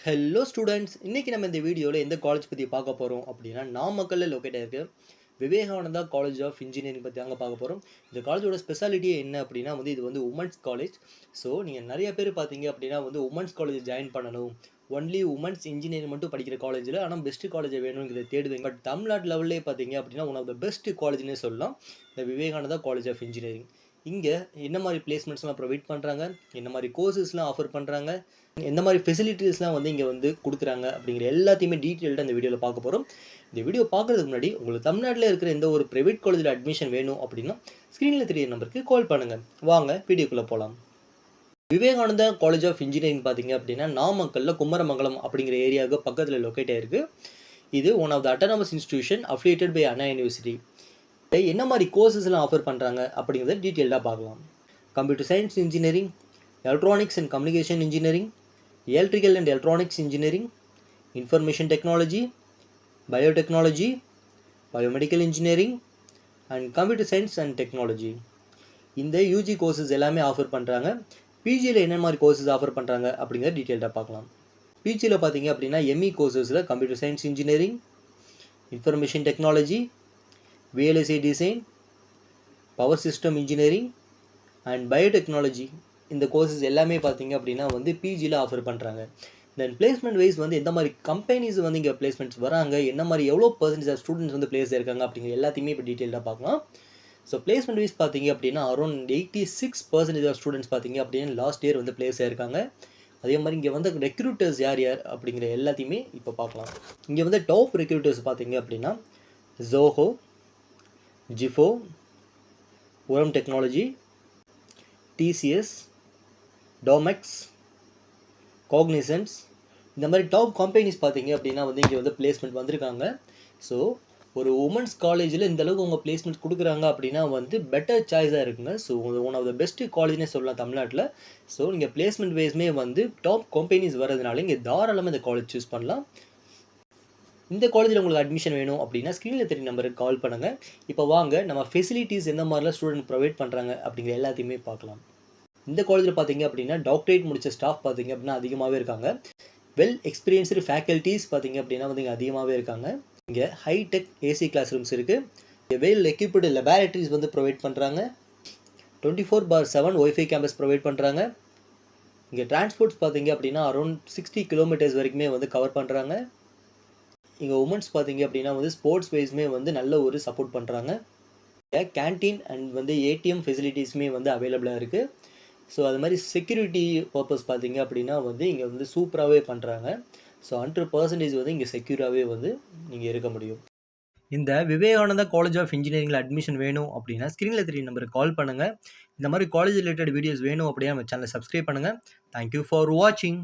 Hello students, இன்னைக்கு நம்ம இந்த வீடியோவில் எந்த காலேஜ் பற்றி பார்க்க போகிறோம் அப்படின்னா, நாமக்கல்லில் லொக்கேட் ஆயிருக்கு விவேகானந்தா காலேஜ் ஆஃப் இன்ஜினியரிங் பற்றி தாங்க பார்க்க போகிறோம். இந்த காலேஜோட ஸ்பெஷாலிட்டியே என்ன அப்படின்னா இது வந்து உமன்ஸ் காலேஜ். ஸோ நீங்கள் நிறைய பேர் பார்த்தீங்க அப்படின்னா உமன்ஸ் காலேஜ் ஜாயின் பண்ணணும், ஒன்லி உமன்ஸ் இன்ஜினியரிங் மட்டும் படிக்கிற காலேஜில் ஆனால் பெஸ்ட் காலேஜை வேணுங்கிறத தேடுவீங்க. பட் தமிழ்நாடு லெவல்லே பார்த்தீங்க அப்படின்னா ஒன் ஆஃப் த பெஸ்ட் காலேஜ்னே சொல்லலாம் இந்த விவேகானந்தா காலேஜ் ஆஃப் இன்ஜினியரிங். இங்கே என்ன மாதிரி பிளேஸ்மெண்ட்ஸ்லாம் ப்ரொவைட் பண்ணுறாங்க, என்ன மாதிரி கோர்சஸ்லாம் ஆஃபர் பண்ணுறாங்க, எந்த மாதிரி ஃபெசிலிட்டிஸ்லாம் இங்கே கொடுக்குறாங்க அப்படிங்கிற எல்லாத்தையுமே டீட்டெயில்டாக இந்த வீடியோவில் பார்க்க போகிறோம். இந்த வீடியோ பார்க்குறதுக்கு முன்னாடி உங்களுக்கு தமிழ்நாட்டில் இருக்கிற எந்த ஒரு ப்ரைவேட் காலேஜில் அட்மிஷன் வேணும் அப்படின்னா ஸ்க்ரீனில் தெரிய நம்பருக்கு கால் பண்ணுங்கள். வாங்க வீடியோக்குள்ளே போகலாம். விவேகானந்தா காலேஜ் ஆஃப் இன்ஜினியரிங் பார்த்தீங்க அப்படின்னா நாமக்கல்லில் குமரமங்கலம் அப்படிங்கிற ஏரியாவுக்கு பக்கத்தில் லொக்கேட் ஆயிருக்கு. இது one of the autonomous institution affiliated by Anna university. என்ன மாதிரி கோர்சஸ்லாம் ஆஃபர் பண்ணுறாங்க அப்படிங்கிறத டீட்டெயில்டாக பார்க்கலாம். Computer science engineering, electronics and communication engineering, electrical and electronics engineering, information technology, biotechnology, biomedical engineering and computer science and technology. இந்த யூஜி கோர்சஸ் எல்லாமே offer பண்ணுறாங்க. பிஜியில் என்ன மாதிரி கோர்சஸ் ஆஃபர் பண்ணுறாங்க அப்படிங்கிற டீட்டெயில்டாக பார்க்கலாம். பிஜியில் பார்த்தீங்க அப்படின்னா எம்இ கோர்சஸில் computer science engineering, information technology, VLSI design, power system engineering and biotechnology இந்த கோர்சஸ் எல்லாமே பார்த்தீங்க அப்படின்னா பிஜியில் ஆஃபர் பண்ணுறாங்க. தென் பிளேஸ்மெண்ட் வைஸ் எந்த மாதிரி கம்பெனிஸ் இங்கே பிளேஸ்மெண்ட்ஸ் வராங்க, என்ன மாதிரி எவ்வளோ பர்சன்டேஜ் ஆஃப் ஸ்டூடெண்ட்ஸ் பிளேஸ் இருக்காங்க அப்படிங்கிற எல்லாத்தையுமே இப்போ டீட்டெயிலாக பார்க்கலாம். ஸோ பிளேஸ்மெண்ட் வைஸ் பார்த்தீங்க அப்படின்னா அரௌண்ட் 86% ஆஃப் ஸ்டூடெண்ட்ஸ் பார்த்தீங்க அப்படின்னா லாஸ்ட் இயர் பிளேஸ் ஆயிருக்காங்க. அதே மாதிரி இங்கே ரெக்ரூட்டர்ஸ் யார் யார் அப்படிங்கிற எல்லாத்தையுமே இப்போ பார்க்கலாம். இங்கே டாப் ரெக்ரூட்டர்ஸ் பார்த்தீங்க அப்படின்னா ஜோஹோ, ஜிஃபோ, உரம் டெக்னாலஜி, டிசிஎஸ், டோமெக்ஸ், காக்னிசன்ஸ் இந்த மாதிரி டாப் கம்பெனிஸ் பார்த்தீங்க அப்படின்னா இங்கே பிளேஸ்மெண்ட் வந்திருக்காங்க. ஸோ ஒரு உமன்ஸ் காலேஜில் இந்த அளவுக்கு உங்கள் பிளேஸ்மெண்ட் கொடுக்குறாங்க அப்படின்னா பெட்டர் சாய்ஸாக இருக்குங்க. So one of the best காலேஜ்னே சொல்லலாம் தமிழ்நாட்டில். ஸோ நீங்கள் பிளேஸ்மெண்ட் வைஸ்மே டாப் கம்பெனிஸ் வரதுனால இங்கே தாராளமாக இந்த காலேஜ் சூஸ் பண்ணலாம். இந்த காலேஜில் உங்களுக்கு அட்மிஷன் வேணும் அப்படின்னா ஸ்க்ரீனில் தெரிய நம்பருக்கு கால் பண்ணுங்கள். இப்போ வாங்க நம்ம ஃபெசிலிட்டிஸ் எந்த மாதிரிலாம் ஸ்டூடெண்ட் ப்ரொவைட் பண்ணுறாங்க அப்படிங்கிற எல்லாத்தையுமே பார்க்கலாம். இந்த காலேஜில் பார்த்தீங்க அப்படின்னா டாக்டரேட் முடித்த ஸ்டாஃப் பார்த்தீங்க அப்படின்னா அதிகமாகவே இருக்காங்க. வெல் எக்ஸ்பீரியன்ஸ்டு ஃபேக்கல்ட்டிஸ் பார்த்தீங்க அப்படின்னா இங்கே அதிகமாகவே இருக்காங்க. இங்கே ஹைடெக் ஏசி கிளாஸ் ரூம்ஸ் இருக்குது. இங்கே வெல் எக்யூப்டு லெபார்ட்டரிஸ் ப்ரொவைட் பண்ணுறாங்க. 24/7 ஒய்ஃபை கேம்பஸ் ப்ரொவைட் பண்ணுறாங்க. இங்கே டிரான்ஸ்போர்ட்ஸ் பார்த்தீங்க அப்படின்னா அரௌண்ட் 60 கிலோமீட்டர்ஸ் வரைக்குமே கவர் பண்ணுறாங்க. இங்கே உமன்ஸ் பார்த்தீங்க அப்படின்னா ஸ்போர்ட்ஸ் வைஸ்மே நல்ல ஒரு சப்போர்ட் பண்ணுறாங்க. கேன்டீன் அண்ட் ஏடிஎம் ஃபெசிலிட்டிஸுமே அவைலபிளாக இருக்குது. ஸோ அது மாதிரி செக்யூரிட்டி பர்பஸ் பார்த்தீங்க அப்படின்னா இங்கே சூப்பராகவே பண்ணுறாங்க. ஸோ 100% இங்கே செக்யூராகவே நீங்கள் இருக்க முடியும். இந்த விவேகானந்தா காலேஜ் ஆஃப் இன்ஜினியரிங்கில் அட்மிஷன் வேணும் அப்படின்னா ஸ்க்ரீனில் தெரிய நம்பருக்கு கால் பண்ணுங்கள். இந்த மாதிரி காலேஜ் ரிலேட்டட் வீடியோஸ் வேணும் அப்படின்னா நம்ம சேனலை சப்ஸ்கிரைப் பண்ணுங்கள். தேங்க்யூ ஃபார் வாட்சிங்.